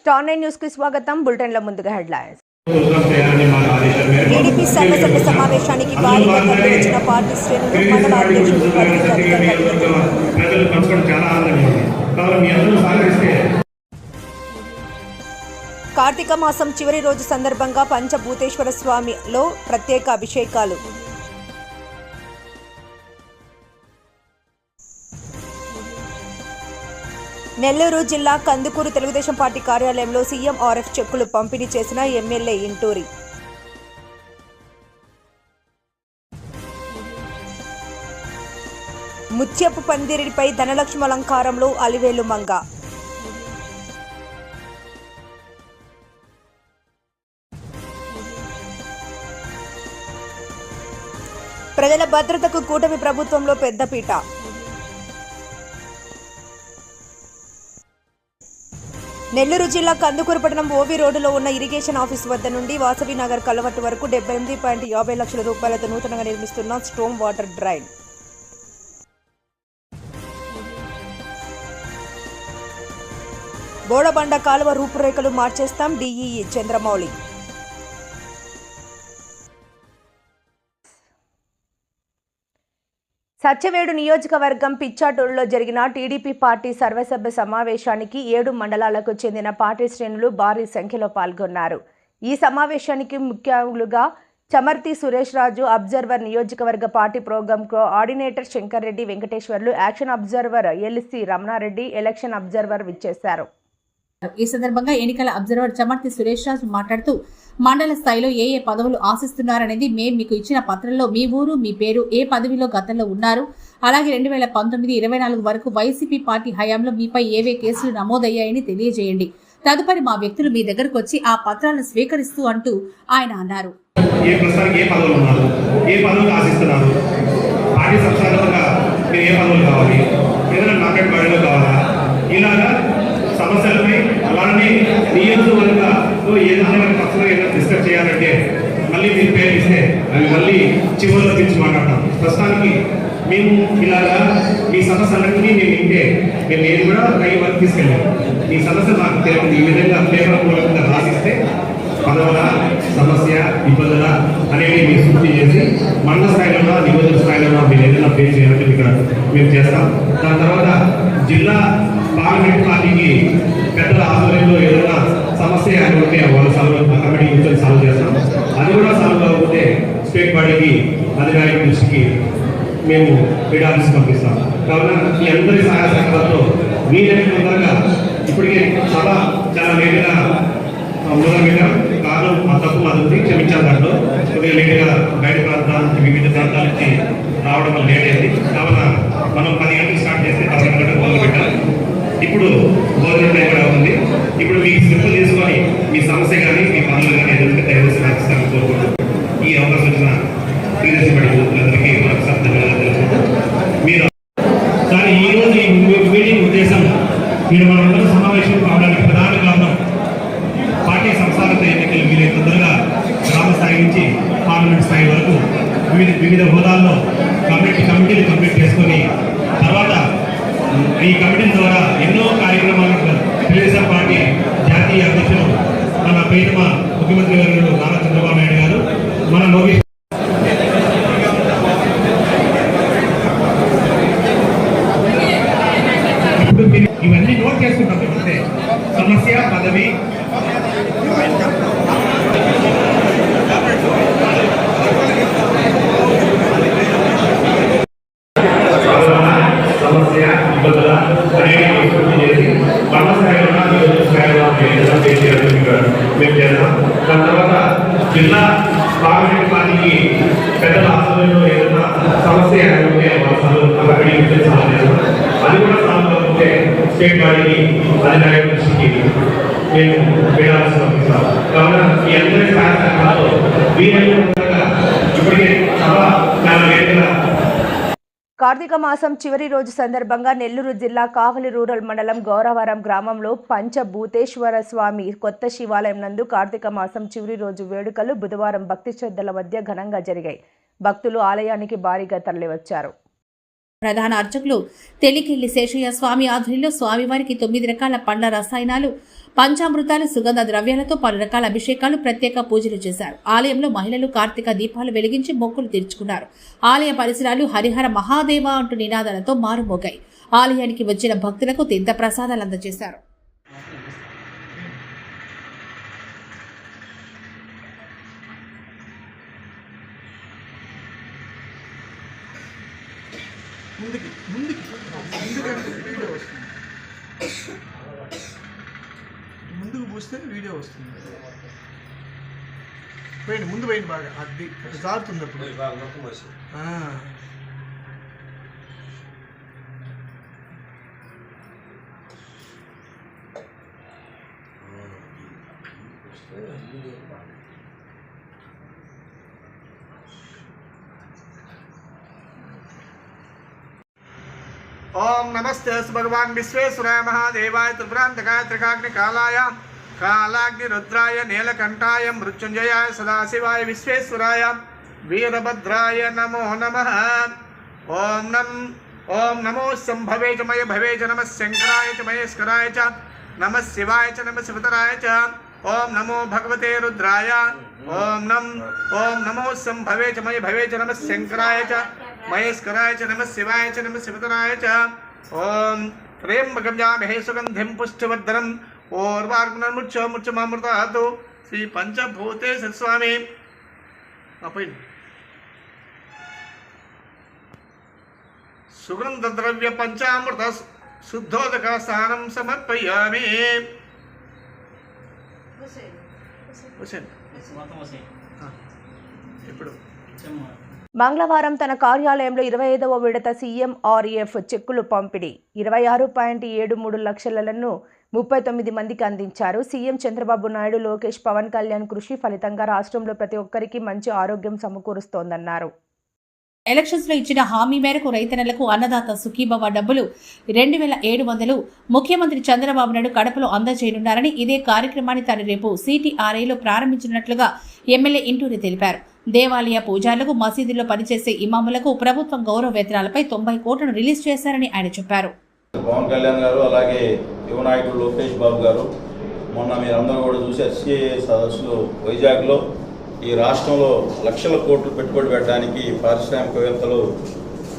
Star 9 news కి స్వాగతం. బులెటిన్ల ముందుగా హెడ్లైన్స్. టీడీపీ సర్వసభ్య సమావేశానికి భారీగా తరలివచ్చిన పార్టీ శ్రేణులు మండల అధ్యక్షుడు కార్తీక మాసం చివరి రోజు సందర్భంగా పంచభూతేశ్వర స్వామిలో ప్రత్యేక అభిషేకాలు. నెల్లూరు జిల్లా కందుకూరు తెలుగుదేశం పార్టీ కార్యాలయంలో సీఎంఆర్ఎఫ్ చెక్కులు పంపిణీ చేసిన ఎమ్మెల్యే ఇంటూరి. ముత్యపు పందిరిపై ధనలక్ష్మి అలంకారంలో అలివేలు మంగ. ప్రజల భద్రతకు కూటమి ప్రభుత్వంలో పెద్దపీట. నెల్లూరు జిల్లా కందుకూరు పట్టణం ఓవి రోడ్డులో ఉన్న ఇరిగేషన్ ఆఫీస్ వద్ద నుండి వాసవి నగర్ కలవట్టు వరకు 78.50 లక్షల రూపాయలతో నూతనంగా నిర్మిస్తున్న స్ట్రోమ్ వాటర్ డ్రైన్. బోడబండ కాలువ రూపురేఖలు మార్చేస్తాం డీఈఈ చంద్రమౌళి. సత్యవేడు నియోజకవర్గం పిచ్చాటూరులో జరిగిన టీడీపీ పార్టీ సర్వసభ్య సమావేశానికి 7 మండలాలకు చెందిన పార్టీ శ్రేణులు భారీ సంఖ్యలో పాల్గొన్నారు. ఈ సమావేశానికి ముఖ్యులుగా చమర్తి సురేష్ రాజు, అబ్జర్వర్ నియోజకవర్గ party programme coordinator Shankar Reddy Venkateswarlu, action observer LC Ramanareddy, election observer విచ్చేశారు. ఈ సందర్భంగా ఎన్నికల అబ్జర్వర్ చమర్తి సురేష్ రాజు మాట్లాడుతూ మండల స్థాయిలో ఏ పదవులు ఆశిస్తున్నారనేది మేము మీకు ఇచ్చిన పత్రంలో మీ ఊరు, మీ పేరు, ఏ పదవిలో గతంలో ఉన్నారు, అలాగే 2019-24 వరకు వైసీపీ పార్టీ హయాంలో మీపై ఏవే కేసులు నమోదయ్యాయని తెలియజేయండి. తదుపరి మా వ్యక్తులు మీ దగ్గరకు వచ్చి ఆ పత్రాలను స్వీకరిస్తూ అంటూ ఆయన అన్నారు. సమస్యలపై అలానే నియోజకవర్గంలో ఏదైనా పక్షంలో డిస్కస్ చేయాలంటే మళ్ళీ మీరు పేరు ఇస్తే అవి మళ్ళీ చివరిలో పిలిచి మాట్లాడతాం. ప్రస్తుతానికి మేము ఇలాగా మీ సమస్యలన్నీ మేము వింటే మేము ఏది కూడా కై వరకు తీసుకెళ్ళాం. మీ సమస్య మాకు తెలియదు. ఈ విధంగా పేపర్ మూలంగా రాసిస్తే పదవుల సమస్య ఇబ్బందుల అనేవి మీరు సూచన చేసి మండల స్థాయిలో నియోజక స్థాయిలో మీరు ఏదైనా ఫేస్ చేయాలంటే ఇక్కడ మేము చేస్తాం. దాని తర్వాత జిల్లా పార్లమెంట్ పార్టీకి పెద్దల ఆధ్వర్యంలో ఏదైనా సమస్య ఉంటే వాళ్ళు కమిటీ కూర్చొని సాల్వ్ చేస్తాం. అది కూడా సాల్వ్ కాకపోతే స్టేట్ బాడీకి అధికారిక దృష్టికి మేము హెడ్ ఆఫీస్ పంపిస్తాం. కావున మీ అందరి సహాయ సహకారంతో వీలైన తొందరగా ఇప్పటికే సభ చాలా లేటుగా మొదలుపెట్టాం. కారణం మా తప్పు మాది క్షమించాలి. దాంట్లో కొద్దిగా లేటుగా బయట ప్రాంతాల నుంచి వివిధ ప్రాంతాల నుంచి రావడం వల్ల లేట్ అయింది. కావున మనం 10 గంటలకు స్టార్ట్ చేస్తే 11 గంటలకు మొదలు పెట్టాలి. ఇప్పుడు భోజనం టైం కూడా ఉంది. ఇప్పుడు మీకు స్లిప్పులు తీసుకొని మీ సమస్య కానీ మీ పనులు కానీ ఎదురుగా దయచేసి రాస్తారని కోరుకుంటున్నాను. ఈ అవకాశం వచ్చిన టీడీపీ అందరికీ మరొకసారి ధన్యవాదాలు తెలుసుకుంటూ మీరు కానీ ఈరోజు ఈ మీటింగ్ ఉద్దేశం మీరు మనందరూ సమావేశం కావడానికి ప్రధాన కారణం పార్టీ సంస్థాగత ఎన్నికలు వీలైన తొందరగా గ్రామ స్థాయి నుంచి పార్లమెంట్ స్థాయి వరకు వివిధ హోదాల్లో కమిటీలు కంప్లీట్ చేసుకొని తర్వాత ఈ కమిటీ ద్వారా ఎన్నో కార్యక్రమాలకు తెలుగుదేశం పార్టీ జాతీయ అధ్యక్షులు మన ప్రియతమ ముఖ్యమంత్రి వర్యులు నారా చంద్రబాబు నాయుడు గారు, మన లోకేష్ ఇప్పుడు ఇవన్నీ నోట్ చేసుకుంటాం. అంటే సమస్య పదవి మేము చేస్తాం. దాని తర్వాత జిల్లా పార్లమెంట్ పార్టీకి పెద్దల ఆధ్వర్యంలో ఏదైనా సమస్య ఉంటే అది కూడా సాల్వ్ కాకపోతే స్టేట్ బాడీకి అధికారిక దృష్టికి మేము వేయాల్సి పంపిస్తాం. కావున ఈ అందరి సహాయకాలతో వీలైనంతగా ఇప్పటికే సభ చాలా లేటుగా. కార్తీక మాసం చివరి రోజు సందర్భంగా నెల్లూరు జిల్లా కావలి రూరల్ మండలం గౌరవరం గ్రామంలో పంచభూతేశ్వర స్వామి కొత్త శివాలయం నందు కార్తీక మాసం చివరి రోజు వేడుకలు బుధవారం భక్తి శ్రద్ధల మధ్య ఘనంగా జరిగాయి. భక్తులు ఆలయానికి భారీగా తరలివచ్చారు. ప్రధాన అర్చకులు తెలికెళ్లి శేషయ్య స్వామి ఆధ్వర్యంలో స్వామివారికి 9 రకాల పండ్ల రసాయనాలు, పంచామృతాలు, సుగంధ ద్రవ్యాలతో పలు రకాల అభిషేకాలు, ప్రత్యేక పూజలు చేశారు. ఆలయంలో మహిళలు కార్తీక దీపాలు వెలిగించి మొక్కులు తీర్చుకున్నారు. ఆలయ పరిసరాలు హరిహర మహాదేవ అంటూ నినాదాలతో మారుమోగాయి. ఆలయానికి వచ్చిన భక్తులకు తీర్థ ప్రసాదాలు అందజేశారు. ముందుకు పూస్తే వీడియో వస్తుంది. పోయింది ముందు పోయింది బాగా అది జారుతుంది అప్పుడు. ओम नमस्ते भगवान विश्वेश्वराय महादेवाय त्रिपुरांतकाय त्रिकाग्निकालाय कालाग्निरुद्राय नीलकंठाय मृत्युंजयाय सदाशिवाय विश्वेश्वराय वीरभद्राय नमो नमः। ओम नमो संभवे च मय भवे च नमः शंकराय च महेश्वराय च नमः शिवाय च नमः शिवतराय च ओम नमो भगवते रुद्राय। ओम नमो संभवे च मय भवे च नमः शंकराय च महेश्वराय च नमः शिवाय च नमः शिवतराय च ओम त्र्यंबकं जामहे सुगंधिं पुष्टिवर्धनम् ओर्वार्गुणमुच्चमुच्चमामृतात् श्री पंचभूतेश स्वामी सुगंध द्रव्य पंचामृत शुद्धोदक स्नानं समर्पयामि। మంగళవారం తన కార్యాలయంలో 25వ విడత సీఎంఆర్ఎఫ్ చెక్కులు పంపిణీ 26.73 లక్షలను 39 మందికి అందించారు. సీఎం చంద్రబాబు నాయుడు, లోకేష్, పవన్ కళ్యాణ్ కృషి ఫలితంగా రాష్ట్రంలో ప్రతి ఒక్కరికి మంచి ఆరోగ్యం సమకూరుస్తోందన్నారు. ఎలక్షన్స్ లో ఇచ్చిన హామీ మేరకు రైతన్నలకు అన్నదాత సుఖీభవ డబ్బులు 2700 ముఖ్యమంత్రి చంద్రబాబు నాయుడు కడపలో అందజేయనున్నారని, ఇదే కార్యక్రమాన్ని తాను రేపు సిటీఆర్ఐలో ప్రారంభించినట్లుగా ఎమ్మెల్యే ఇంటూరి తెలిపారు. దేవాలయ పూజారులకు, మసీదుల్లో పనిచేసే ఇమాములకు ప్రభుత్వం గౌరవ వేతనాలపై 90 కోట్లను రిలీజ్ చేశారని ఆయన చెప్పారు. పవన్ కళ్యాణ్ గారు, అలాగే యువ నాయకుడు లోకేష్ బాబు గారు మొన్న మీరందరూ కూడా చూసి ఎస్సీఏ సదస్సులు వైజాగ్లో ఈ రాష్ట్రంలో లక్షల కోట్లు పెట్టుబడి పెట్టడానికి పారిశ్రామికవేత్తలు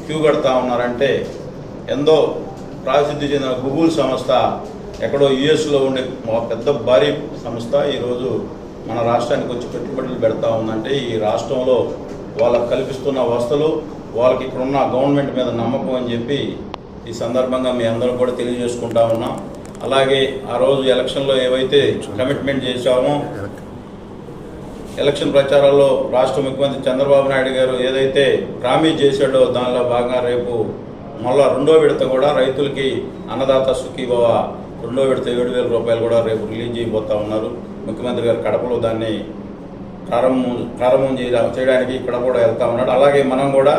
క్యూ కడతా ఉన్నారంటే, ఎంతో ప్రసిద్ధి చెందిన గూగుల్ సంస్థ ఎక్కడో యుఎస్లో ఉండే పెద్ద భారీ సంస్థ ఈరోజు మన రాష్ట్రానికి వచ్చి పెట్టుబడులు పెడతా ఉందంటే, ఈ రాష్ట్రంలో వాళ్ళకు కల్పిస్తున్న వసతులు, వాళ్ళకి ఇక్కడున్న గవర్నమెంట్ మీద నమ్మకం అని చెప్పి ఈ సందర్భంగా మీ అందరూ కూడా తెలియజేసుకుంటా ఉన్నాం. అలాగే ఆ రోజు ఎలక్షన్లో ఏవైతే కమిట్మెంట్ చేశామో, ఎలక్షన్ ప్రచారాల్లో రాష్ట్ర ముఖ్యమంత్రి చంద్రబాబు నాయుడు గారు ఏదైతే ప్రామిస్ చేశాడో దానిలో భాగంగా రేపు మళ్ళా 2వ విడత కూడా రైతులకి అన్నదాత సుఖీభవ 2వ విడత 7,000 రూపాయలు కూడా రేపు రిలీజ్ చేయబోతా ఉన్నారు. ముఖ్యమంత్రి గారు కడపలో దాన్ని ప్రారంభం చేయడానికి ఇక్కడ కూడా వెళ్తా ఉన్నాడు. అలాగే మనం కూడా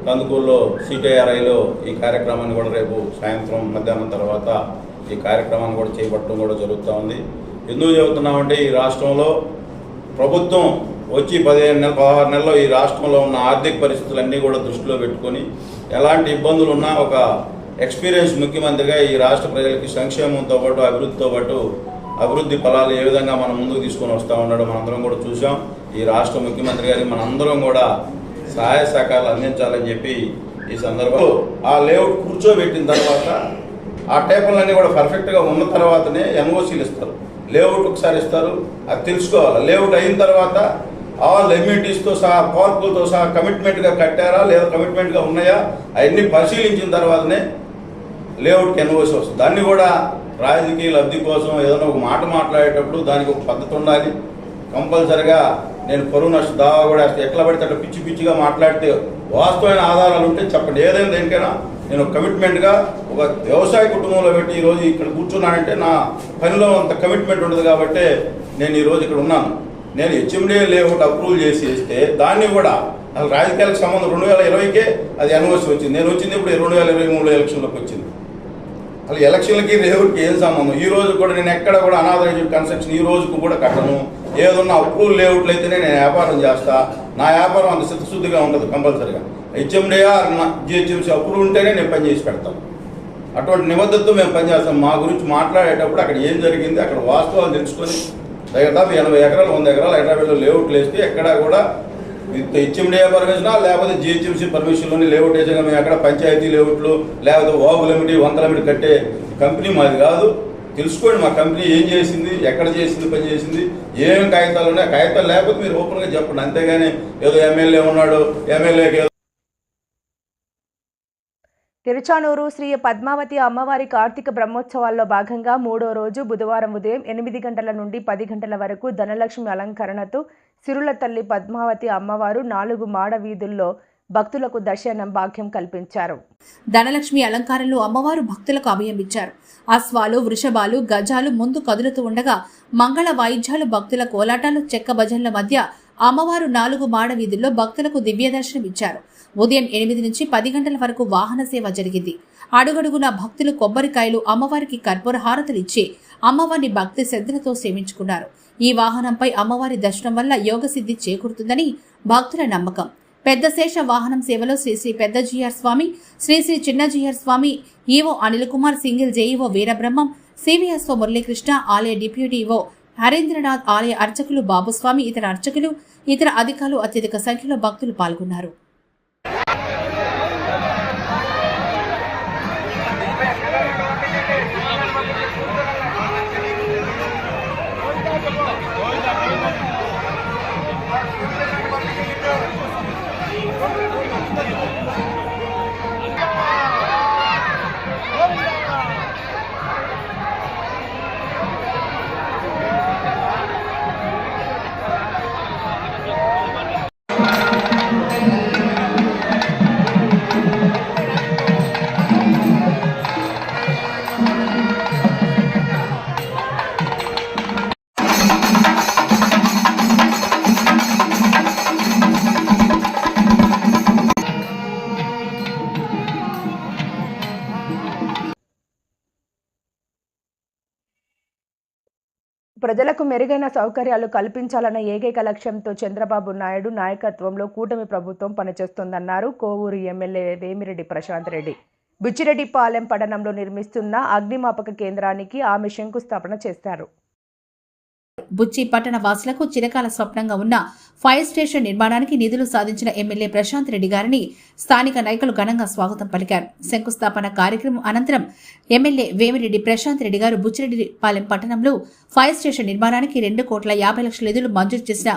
కందుకూరులో సిటీఆర్ఐలో ఈ కార్యక్రమాన్ని కూడా రేపు సాయంత్రం మధ్యాహ్నం తర్వాత ఈ కార్యక్రమాన్ని కూడా చేపట్టడం కూడా జరుగుతూ ఉంది. ఎందుకు చెబుతున్నామంటే, ఈ రాష్ట్రంలో ప్రభుత్వం వచ్చి 16 నెలల్లో ఈ రాష్ట్రంలో ఉన్న ఆర్థిక పరిస్థితులన్నీ కూడా దృష్టిలో పెట్టుకొని ఎలాంటి ఇబ్బందులు ఉన్నా ఒక ఎక్స్పీరియన్స్ ముఖ్యమంత్రిగా ఈ రాష్ట్ర ప్రజలకి సంక్షేమంతో పాటు అభివృద్ధితో పాటు అభివృద్ధి ఫలాలు ఏ విధంగా మనం ముందుకు తీసుకొని వస్తూ ఉన్నాడో మనందరం కూడా చూసాం. ఈ రాష్ట్ర ముఖ్యమంత్రి గారికి మనందరం కూడా సహాయ సహకారాలు అందించాలని చెప్పి ఈ సందర్భంలో ఆ లేఅవుట్ కూర్చోబెట్టిన తర్వాత ఆ టేబుల్లన్నీ కూడా పర్ఫెక్ట్గా ఉన్న తర్వాతనే ఎన్ఓసీలు ఇస్తారు. లేఅవుట్ ఒకసారి ఇస్తారు, అది తెలుసుకోవాలి. లేఅవుట్ అయిన తర్వాత ఆల్ ఎమ్యూనిటీస్తో సహా, పార్కులతో సహా కమిట్మెంట్గా కట్టారా లేదా కమిట్మెంట్గా ఉన్నాయా అవన్నీ పరిశీలించిన తర్వాతనే లేఅవుట్కి ఎన్ఓసీ వస్తుంది. దాన్ని కూడా రాజకీయ లబ్ధి కోసం ఏదైనా ఒక మాట మాట్లాడేటప్పుడు దానికి ఒక పద్ధతి ఉండాలి. కంపల్సరిగా నేను పరువు నష్ట దావా కూడా ఎట్లా పడితే అట్లా పిచ్చి పిచ్చిగా మాట్లాడితే వాస్తవమైన ఆధారాలు ఉంటే చెప్పండి. ఏదైనా దేనికైనా నేను కమిట్మెంట్గా ఒక వ్యవసాయ కుటుంబంలో పెట్టి ఈరోజు ఇక్కడ కూర్చున్నానంటే నా పనిలో అంత కమిట్మెంట్ ఉండదు కాబట్టి నేను ఈరోజు ఇక్కడ ఉన్నాను. నేను హెచ్ఎండిఏ లేఅవుట్ అప్రూవల్ చేసి ఇస్తే దాన్ని కూడా అసలు రాజకీయాలకు సంబంధం 2020కే అది ఎన్ఓసి వచ్చింది. నేను వచ్చింది ఇప్పుడు 2023 ఎలక్షన్లోకి వచ్చింది. అసలు ఎలక్షన్లకి లేఅవుట్కి ఏం సంబంధం? ఈ రోజు కూడా నేను ఎక్కడ కూడా అనాథరైజ్డ్ కన్స్ట్రక్షన్ ఈ రోజుకు కూడా కట్టను. ఏదన్నా అప్రూవల్ లేఅవుట్లు అయితేనే నేను వ్యాపారం చేస్తా. నా వ్యాపారం అంత చిత్తశుద్ధిగా ఉండదు కంపల్సరిగా. హెచ్ఎండిఆ జిహెచ్ఎంసీ అప్రూవ్ ఉంటేనే నేను పనిచేసి పెడతాను. అటువంటి నిబద్ధతతో మేము పనిచేస్తాం. మా గురించి మాట్లాడేటప్పుడు అక్కడ ఏం జరిగింది, అక్కడ వాస్తవాలు తెలుసుకొని దాదాపు 80 ఎకరాలు 100 ఎకరాలు హైదరాబాద్లో లేఅవుట్లు వేస్తే ఎక్కడా కూడా హెచ్ఎండిఏ పర్మిషనా లేకపోతే జిహెచ్ఎంసీ పర్మిషన్లోని లేఅవుట్ వేసాక మేము ఎక్కడ పంచాయతీ లేఅవుట్లు లేకపోతే వాగులమిటి వంకలమిటి కట్టే కంపెనీ మాది కాదు. తెలుసుకోండి మా కంపెనీ ఏం చేసింది, ఎక్కడ చేసింది, పని చేసింది, ఏమేమి కాగితాలు ఉన్నాయి. కాగితాలు లేకపోతే మీరు ఓపెన్గా చెప్పండి. అంతేగాని ఏదో ఎమ్మెల్యే ఉన్నాడు ఎమ్మెల్యేకి తిరుచానూరు శ్రీ పద్మావతి అమ్మవారి కార్తీక బ్రహ్మోత్సవాల్లో భాగంగా 3వ రోజు బుధవారం ఉదయం 8 గంటల నుండి 10 గంటల వరకు ధనలక్ష్మి అలంకరణతో సిరుల తల్లి పద్మావతి అమ్మవారు 4 మాడ వీధుల్లో భక్తులకు దర్శనం భాగ్యం కల్పించారు. ధనలక్ష్మి అలంకారంలో అమ్మవారు భక్తులకు అభయం ఇచ్చారు. అశ్వాలు, వృషభాలు, గజాలు ముందు కదులుతూ ఉండగా మంగళ వాయిద్యాలు, భక్తుల కోలాటాలు, చెక్క భజనల మధ్య అమ్మవారు 4 మాడ వీధుల్లో భక్తులకు దివ్య దర్శనం ఇచ్చారు. ఉదయం 8 నుంచి 10 గంటల వరకు వాహన సేవ జరిగింది. అడుగడుగున భక్తులు కొబ్బరికాయలు, అమ్మవారికి కర్పూర హారతులు ఇచ్చి అమ్మవారిని భక్తి శ్రద్ధలతో సేవించుకున్నారు. ఈ వాహనంపై అమ్మవారి దర్శనం వల్ల యోగసిద్ధి చేకూరుతుందని భక్తుల నమ్మకం. పెద్ద శేష వాహనం సేవలో శ్రీ శ్రీ పెద్ద జీఆర్ స్వామి, Shri Shri Chinna Jeeyar Swami, EO Anil Kumar, single JEO Veerabrahmam, CVSO Muralikrishna, ఆలయ డిప్యూటీ ఈవో హరీంద్రనాథ్, ఆలయ అర్చకులు బాబుస్వామి, ఇతర అర్చకులు, ఇతర అధికారులు అత్యధిక సంఖ్యలో భక్తులు పాల్గొన్నారు. ప్రజలకు మెరుగైన సౌకర్యాలు కల్పించాలన్న ఏకైక లక్ష్యంతో చంద్రబాబు నాయుడు నాయకత్వంలో కూటమి ప్రభుత్వం పనిచేస్తోందన్నారు కోవూరు ఎమ్మెల్యే వేమిరెడ్డి ప్రశాంత్ రెడ్డి. బుచ్చిరెడ్డిపాలెం పట్టణంలో నిర్మిస్తున్న అగ్నిమాపక కేంద్రానికి ఆమె శంకుస్థాపన చేశారు. బుచ్చి పట్టణ వాసులకు చిరకాల స్వప్నంగా ఉన్న ఫైర్ స్టేషన్ నిర్మాణానికి నిధులు సాధించిన ఎమ్మెల్యే ప్రశాంత్ రెడ్డి గారిని స్థానిక నాయకులు ఘనంగా స్వాగతం పలికారు. శంకుస్థాపన కార్యక్రమం అనంతరం ఎమ్మెల్యే వేమిరెడ్డి ప్రశాంత్ రెడ్డి గారు బుచ్చిరెడ్డిపాలెం పట్టణంలో ఫైర్ స్టేషన్ నిర్మాణానికి 2,50,00,000 నిధులు మంజూరు చేసిన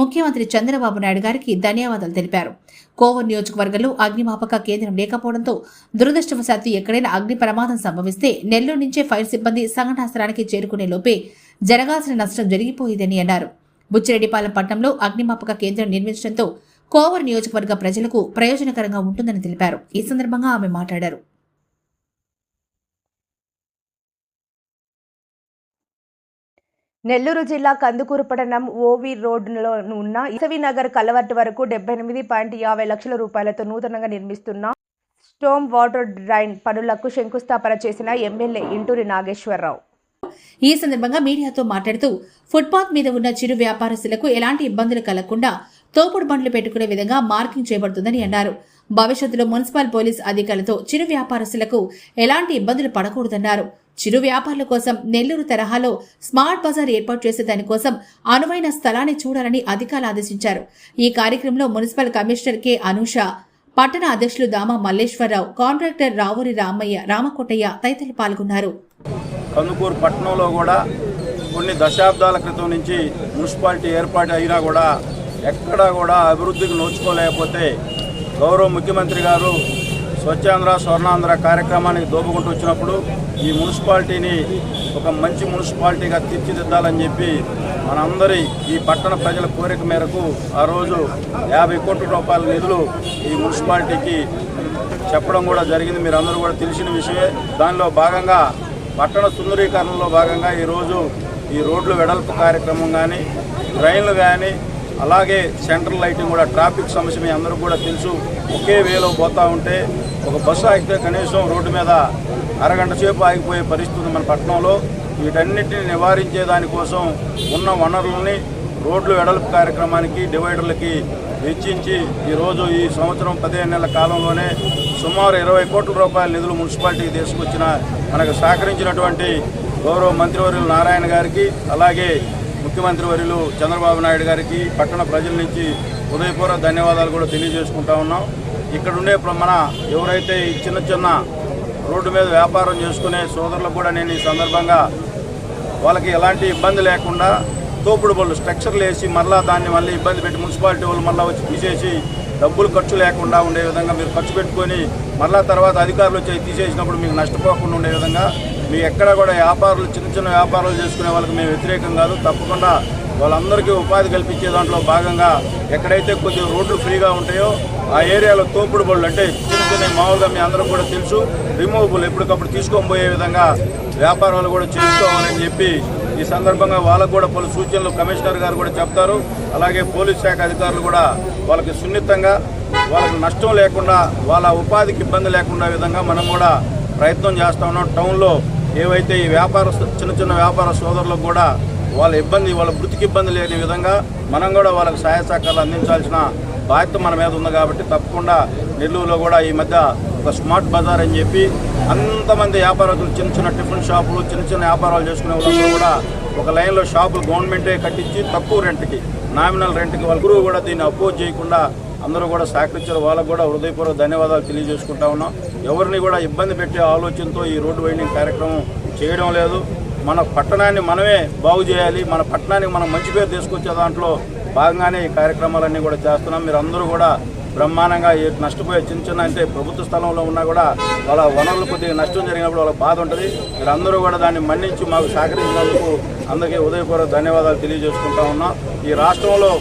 ముఖ్యమంత్రి చంద్రబాబు నాయుడు గారికి ధన్యవాదాలు తెలిపారు. కోవూరు నియోజకవర్గంలో అగ్నిమాపక కేంద్రం లేకపోవడంతో దురదృష్టవశాత్తు ఎక్కడైనా అగ్ని ప్రమాదం సంభవిస్తే నెల్లూరు నుంచే ఫైర్ సిబ్బంది సంఘటనా స్థలానికి చేరుకునే లోపే జరగాల్సిన నష్టం జరిగిపోయిందని అన్నారు. బుచ్చిరెడ్డిపాలెం పట్టణంలో అగ్నిమాపక కేంద్రం నిర్మించడంతో కోవూరు నియోజకవర్గ ప్రజలకు ప్రయోజనకరంగా ఉంటుందని తెలిపారు. ఈ సందర్భంగా ఆమె మాట్లాడారు. నెల్లూరు జిల్లా కందుకూరు పట్టణం ఓవి రోడ్డులో ఉన్న ఈసవినగర్ కలవర్ట్ వరకు 78.50 లక్షల రూపాయలతో నూతనంగా నిర్మిస్తున్న స్టోమ్ వాటర్ డ్రైన్ పనులకు శంకుస్థాపన చేసిన ఎమ్మెల్యే ఇంటూరి నాగేశ్వరరావు. ఈ సందర్భంగా మీడియాతో మాట్లాడుతూ ఫుట్పాత్ మీద ఉన్న చిరు వ్యాపారస్తులకు ఎలాంటి ఇబ్బందులు కలగకుండా తోపుడు బండ్లు పెట్టుకునే విధంగా మార్కింగ్ చేయబడుతుందని అన్నారు. భవిష్యత్తులో మున్సిపల్ పోలీస్ అధికారులతో చిరు వ్యాపారస్తులకు ఎలాంటి ఇబ్బందులు పడకూడదన్నారు. చిరు వ్యాపారుల కోసం నెల్లూరు తరహాలో స్మార్ట్ బజార్ ఏర్పాటు చేసే దానికోసం అనువైన స్థలాన్ని చూడాలని అధికారులు ఆదేశించారు. ఈ కార్యక్రమంలో మున్సిపల్ కమిషనర్ కె అనూష, పట్టణ అధ్యక్షులు దామా మల్లేశ్వరరావు, కాంట్రాక్టర్ రావూరి రామకోటయ్య తదితరులు పాల్గొన్నారు. కందుకూరు పట్టణంలో కూడా కొన్ని దశాబ్దాల క్రితం నుంచి మున్సిపాలిటీ ఏర్పాటు అయినా కూడా ఎక్కడా కూడా అభివృద్ధికి నోచుకోలేకపోతే గౌరవ ముఖ్యమంత్రి గారు స్వచ్ఛాంధ్ర స్వర్ణాంధ్ర కార్యక్రమానికి దోపుకుంటూ వచ్చినప్పుడు ఈ మున్సిపాలిటీని ఒక మంచి మున్సిపాలిటీగా తీర్చిదిద్దాలని చెప్పి మనందరి ఈ పట్టణ ప్రజల కోరిక మేరకు ఆ రోజు 50 కోట్ల రూపాయల నిధులు ఈ మున్సిపాలిటీకి చెప్పడం కూడా జరిగింది. మీరు అందరూ కూడా తెలిసిన విషయమే. దానిలో భాగంగా పట్టణ సుందరీకరణలో భాగంగా ఈరోజు ఈ రోడ్లు వెడల్పు కార్యక్రమం కానీ, ట్రైన్లు కానీ, అలాగే సెంట్రల్ లైటింగ్ కూడా, ట్రాఫిక్ సమస్య మీ అందరూ కూడా తెలుసు. ఒకే వేలో పోతూ ఉంటే ఒక బస్సు ఆగితే కనీసం రోడ్డు మీద అరగంట సేపు ఆగిపోయే పరిస్థితి మన పట్టణంలో. వీటన్నిటిని నివారించే దానికోసం ఉన్న వనరులని రోడ్లు వెడల్పు కార్యక్రమానికి డివైడర్లకి వెచ్చించి ఈరోజు ఈ సంవత్సరం 15 నెలల కాలంలోనే సుమారు 20 కోట్ల రూపాయల నిధులు మున్సిపాలిటీకి తీసుకొచ్చిన మనకు సహకరించినటువంటి గౌరవ మంత్రివర్యులు నారాయణ గారికి, అలాగే ముఖ్యమంత్రి వర్యులు చంద్రబాబు నాయుడు గారికి పట్టణ ప్రజల నుంచి హృదయపూర్వక ధన్యవాదాలు కూడా తెలియజేసుకుంటా ఉన్నాం. ఇక్కడ ఉండే మన ఎవరైతే ఈ చిన్న రోడ్డు మీద వ్యాపారం చేసుకునే సోదరులకు కూడా నేను ఈ సందర్భంగా వాళ్ళకి ఎలాంటి ఇబ్బంది లేకుండా తోపుడు బళ్ళు స్ట్రక్చర్లు వేసి మళ్ళీ ఇబ్బంది పెట్టి మున్సిపాలిటీ వాళ్ళు మళ్ళీ వచ్చి తీసేసి డబ్బులు ఖర్చు లేకుండా ఉండే విధంగా మీరు ఖర్చు పెట్టుకొని తర్వాత అధికారులు వచ్చి తీసేసినప్పుడు మీకు నష్టపోకుండా ఉండే విధంగా మీ ఎక్కడ కూడా వ్యాపారులు చిన్న వ్యాపారాలు చేసుకునే వాళ్ళకి మేము వ్యతిరేకం కాదు. తప్పకుండా వాళ్ళందరికీ ఉపాధి కల్పించే దాంట్లో భాగంగా ఎక్కడైతే కొద్దిగా రోడ్లు ఫ్రీగా ఉంటాయో ఆ ఏరియాలో తోపుడు బళ్ళు అంటే చిన్న మామూలుగా మీ అందరూ కూడా తెలుసు రిమూవబుల్ ఎప్పటికప్పుడు తీసుకొని పోయే విధంగా వ్యాపారాలు కూడా చేసుకోవాలని చెప్పి ఈ సందర్భంగా వాళ్ళకు కూడా పలు సూచనలు కమిషనర్ గారు కూడా చెప్తారు. అలాగే పోలీస్ శాఖ అధికారులు కూడా వాళ్ళకి సున్నితంగా వాళ్ళకి నష్టం లేకుండా వాళ్ళ ఉపాధికి ఇబ్బంది లేకుండా విధంగా మనం కూడా ప్రయత్నం చేస్తూ ఉన్నాం. టౌన్లో ఏవైతే ఈ చిన్న వ్యాపార సోదరులకు కూడా వాళ్ళ వృత్తికి ఇబ్బంది లేని విధంగా మనం కూడా వాళ్ళకి సహాయ సహకారాలు అందించాల్సిన బాధ్యత మన మీద ఉంది. కాబట్టి తప్పకుండా నెల్లూరులో కూడా ఈ మధ్య ఒక స్మార్ట్ బజార్ అని చెప్పి అంతమంది వ్యాపారస్తులు చిన్న టిఫిన్ షాపులు చిన్న వ్యాపారాలు చేసుకునే వాళ్ళందరూ కూడా ఒక లైన్లో షాపులు గవర్నమెంటే కట్టించి తక్కువ రెంట్కి నామినల్ రెంట్కి వాళ్ళ కూడా దీన్ని అపోజ్ చేయకుండా అందరూ కూడా సహకరించారు. వాళ్ళకు కూడా హృదయపూర్వక ధన్యవాదాలు తెలియజేసుకుంటా ఉన్నాం. ఎవరిని కూడా ఇబ్బంది పెట్టే ఆలోచనతో ఈ రోడ్డు వైండింగ్ కార్యక్రమం చేయడం లేదు. మన పట్టణాన్ని మనమే బాగు చేయాలి, మన పట్టణానికి మనం మంచి పేరు తీసుకొచ్చే దాంట్లో భాగంగానే ఈ కార్యక్రమాలన్నీ కూడా చేస్తున్నాం. మీరు అందరూ కూడా బ్రహ్మాండంగా నష్టపోయే చిన్న అంటే ప్రభుత్వ స్థలంలో ఉన్నా కూడా వాళ్ళ వనరులు కొద్దిగా నష్టం జరిగినప్పుడు వాళ్ళకి బాధ ఉంటుంది. మీరు అందరూ కూడా దాన్ని మన్నించి మాకు సహకరించినందుకు అందరికీ హృదయపూర్వక ధన్యవాదాలు తెలియజేసుకుంటా ఉన్నాం. ఈ రాష్ట్రంలో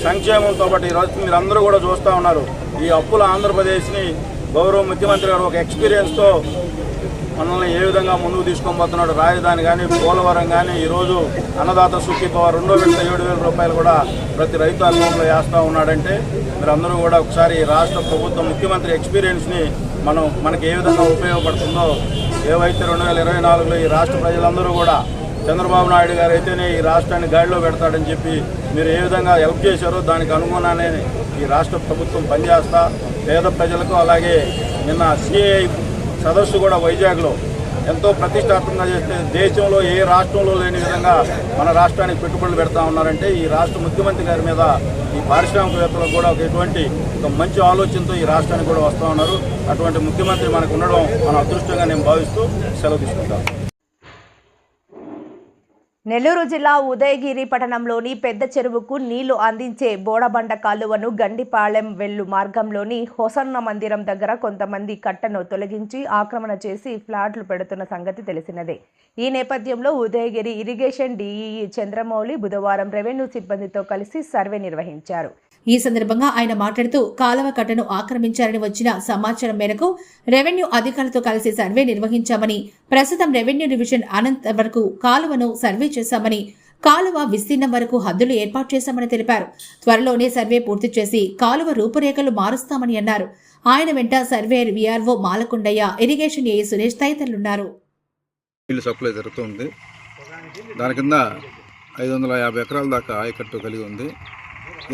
సంక్షేమంతో పాటు ఈరోజు మీరు అందరూ కూడా చూస్తూ ఉన్నారు. ఈ అప్పుల ఆంధ్రప్రదేశ్ని గౌరవ ముఖ్యమంత్రి గారు ఒక ఎక్స్పీరియన్స్తో మనల్ని ఏ విధంగా ముందుకు తీసుకొని పోతున్నాడు. రాజధాని కానీ పోలవరం కానీ ఈరోజు అన్నదాత సుఖీభవ 2వ విడత 7,000 రూపాయలు కూడా ప్రతి రైతు అకౌంట్లో వేస్తూ ఉన్నాడంటే మీరందరూ కూడా ఒకసారి రాష్ట్ర ప్రభుత్వం ముఖ్యమంత్రి ఎక్స్పీరియన్స్ని మనకి ఏ విధంగా ఉపయోగపడుతుందో ఏవైతే 2024లో ఈ రాష్ట్ర ప్రజలందరూ కూడా చంద్రబాబు నాయుడు గారు అయితేనే ఈ రాష్ట్రాన్ని గాడిలో పెడతాడని చెప్పి మీరు ఏ విధంగా హెల్ప్ చేశారో దానికి అనుగుణంగానే ఈ రాష్ట్ర ప్రభుత్వం పనిచేస్తా పేద ప్రజలకు అలాగే నిన్న సిఐ సదస్సు కూడా వైజాగ్లో ఎంతో ప్రతిష్టాత్మకంగా చేస్తే దేశంలో ఏ రాష్ట్రంలో లేని విధంగా మన రాష్ట్రానికి పెట్టుబడులు పెడతా ఉన్నారంటే ఈ రాష్ట్ర ముఖ్యమంత్రి గారి మీద ఈ పారిశ్రామికవేత్తలకు కూడా ఒక మంచి ఆలోచనతో ఈ రాష్ట్రానికి కూడా వస్తూ ఉన్నారు. అటువంటి ముఖ్యమంత్రి మనకు ఉండడం మన అదృష్టంగా నేను భావిస్తూ సెలవు తీసుకుంటాను. నెల్లూరు జిల్లా ఉదయగిరి పట్టణంలోని పెద్ద చెరువుకు నీళ్లు అందించే బోడబండ కాలువను గండిపాళెం వెళ్ళు మార్గంలోని హొసన్న మందిరం దగ్గర కొంతమంది కట్టను తొలగించి ఆక్రమణ చేసి ఫ్లాట్లు పెడుతున్న సంగతి తెలిసినదే. ఈ నేపథ్యంలో ఉదయగిరి ఇరిగేషన్ డీఈఈ చంద్రమౌళి బుధవారం రెవెన్యూ సిబ్బందితో కలిసి సర్వే నిర్వహించారు. ఈ సందర్భంగా ఆయన మాట్లాడుతూ కాలువ కట్టను ఆక్రమించారని వచ్చిన సమాచారం మేరకు రెవెన్యూ అధికారులతో కలిసి సర్వే నిర్వహించామని, ప్రస్తుతం రెవెన్యూ డివిజన్ అనంత వరకు కాలువను సర్వే చేశామని, కాలువ విస్తీర్ణం వరకు హద్దులు ఏర్పాటు చేశామని తెలిపారు. త్వరలోనే సర్వే పూర్తి చేసి కాలువ రూపురేఖలు మారుస్తామని అన్నారు. ఆయన వెంట surveyor VRO Malakondaiah, irrigation AE Suresh తదితరులున్నారు. సప్లై జరుగుతుంది. దాని కింద 550 ఎకరాల దాకా ఆయకట్టు కలిగి ఉంది.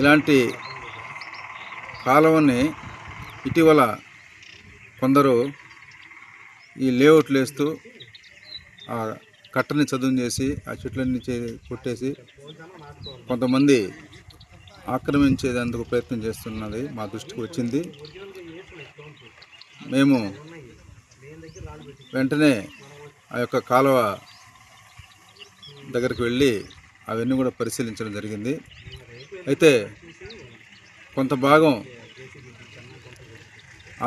ఇలాంటి కాలువని ఇటీవల కొందరు ఈ లేఅవుట్లు వేస్తూ ఆ కట్టని చదును చేసి ఆ చెట్లన్నీ కొట్టేసి కొంతమంది ఆక్రమించేందుకు ప్రయత్నం చేస్తున్నది మా దృష్టికి వచ్చింది. మేము వెంటనే ఆ యొక్క కాలువ దగ్గరికి వెళ్ళి అవన్నీ కూడా పరిశీలించడం జరిగింది. అయితే కొంత భాగం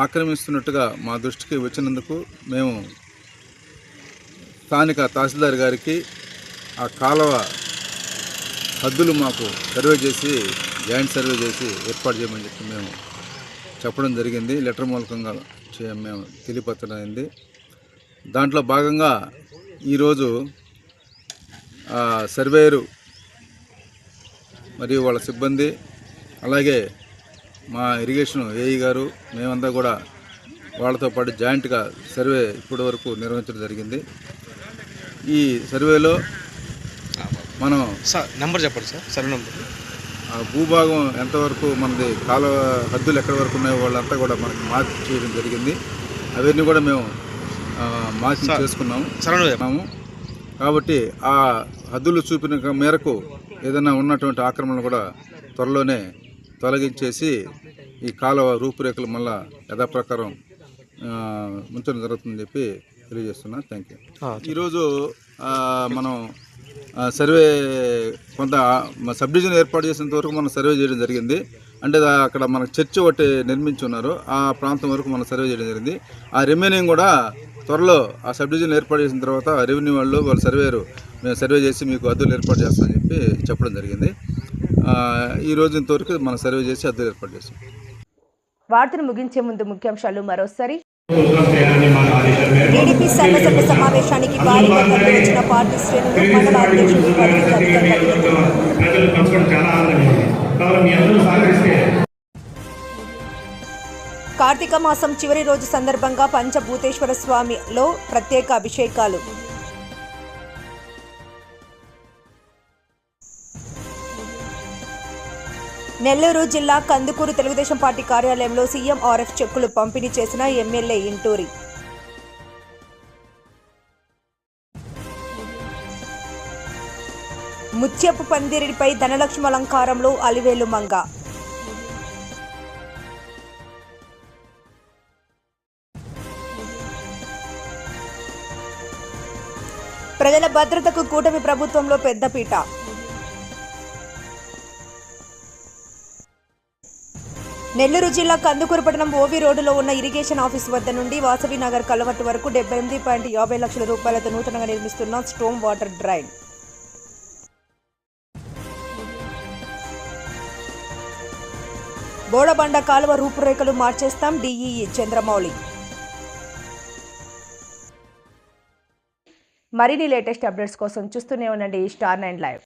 ఆక్రమిస్తున్నట్టుగా మా దృష్టికి వచ్చినందుకు మేము స్థానిక తహసీల్దార్ గారికి ఆ కాలువ హద్దులు మాకు సర్వే చేసి జాయింట్ సర్వే చేసి ఏర్పాటు చేయమని చెప్పి మేము చెప్పడం జరిగింది. లెటర్ మూలకంగా మేము తెలియపరచడం అయింది. దాంట్లో భాగంగా ఈరోజు సర్వేయరు మరియు వాళ్ళ సిబ్బంది అలాగే మా ఇరిగేషన్ ఏఈ గారు మేమంతా కూడా వాళ్ళతో పాటు జాయింట్గా సర్వే ఇప్పటి వరకు నిర్వహించడం జరిగింది. ఈ సర్వేలో మనం సార్ నెంబర్ చెప్పండి సార్. సర్వే నెంబర్ ఆ భూభాగం ఎంతవరకు మనది కాలువ హద్దులు ఎక్కడి వరకు ఉన్నాయో వాళ్ళంతా కూడా మనకి మార్పు చేయడం జరిగింది. అవన్నీ కూడా మేము మార్చి చేసుకున్నాము. కాబట్టి ఆ హద్దులు చూపిన మేరకు ఏదైనా ఉన్నటువంటి ఆక్రమణలు కూడా త్వరలోనే తొలగించేసి ఈ కాలువ రూపురేఖలు మళ్ళా యథాప్రకారం ఉంచడం జరుగుతుందని చెప్పి తెలియజేస్తున్నా. Thank you. ఈరోజు మనం సర్వే కొంత సబ్ డివిజన్ ఏర్పాటు చేసేంత వరకు మనం సర్వే చేయడం జరిగింది. అంటే అక్కడ మనకు చర్చి ఒకటి నిర్మించి ఉన్నారు, ఆ ప్రాంతం వరకు మనం సర్వే చేయడం జరిగింది. ఆ రిమైనింగ్ కూడా త్వరలో ఆ సబ్ డివిజన్ ఏర్పాటు చేసిన తర్వాత రెవెన్యూ వాళ్ళ సర్వేరు మేము సర్వే చేసి మీకు హద్దులు ఏర్పాటు చేస్తామని చెప్పి చెప్పడం జరిగింది. ఈ రోజు ఇంతవరకు మనం సర్వే చేసి హద్దులు ఏర్పాటు చేస్తాం. వార్తను ముగించే ముందు ముఖ్యాంశాలు మరోసారి. టీడీపీ సర్వసభ్య సమావేశానికి భారీగా తరలివచ్చిన పార్టీ శ్రేణులు మండల అధ్యక్షులు కార్తీక మాసం చివరి రోజు సందర్భంగా పంచభూతేశ్వర స్వామిలో ప్రత్యేక అభిషేకాలు. నెల్లూరు జిల్లా కందుకూరు తెలుగుదేశం పార్టీ కార్యాలయంలో సీఎంఆర్ఎఫ్ చెక్కులు పంపిణీ చేసిన ఎమ్మెల్యే ఇంటూరి. ముత్యపు పందిరిపై ధనలక్ష్మి అలంకారంలో అలివేలు మంగ. ప్రజల భద్రతకు కూటమి ప్రభుత్వంలో పెద్దపీట. నెల్లూరు జిల్లా కందుకూరు పట్టణం ఓవి రోడ్డులో ఉన్న ఇరిగేషన్ ఆఫీస్ వద్ద నుండి వాసవి నగర్ కలవట్టు వరకు 78.50 లక్షల రూపాయలతో నూతనంగా నిర్మిస్తున్న స్టోమ్ వాటర్ డ్రైన్. బోడబండ కాలువ రూపురేఖలు మార్చేస్తాం డీఈఈ చంద్రమౌళి. మరిన్ని లేటెస్ట్ అప్డేట్స్ కోసం చూస్తూనే ఉండండి స్టార్ 9 లైవ్.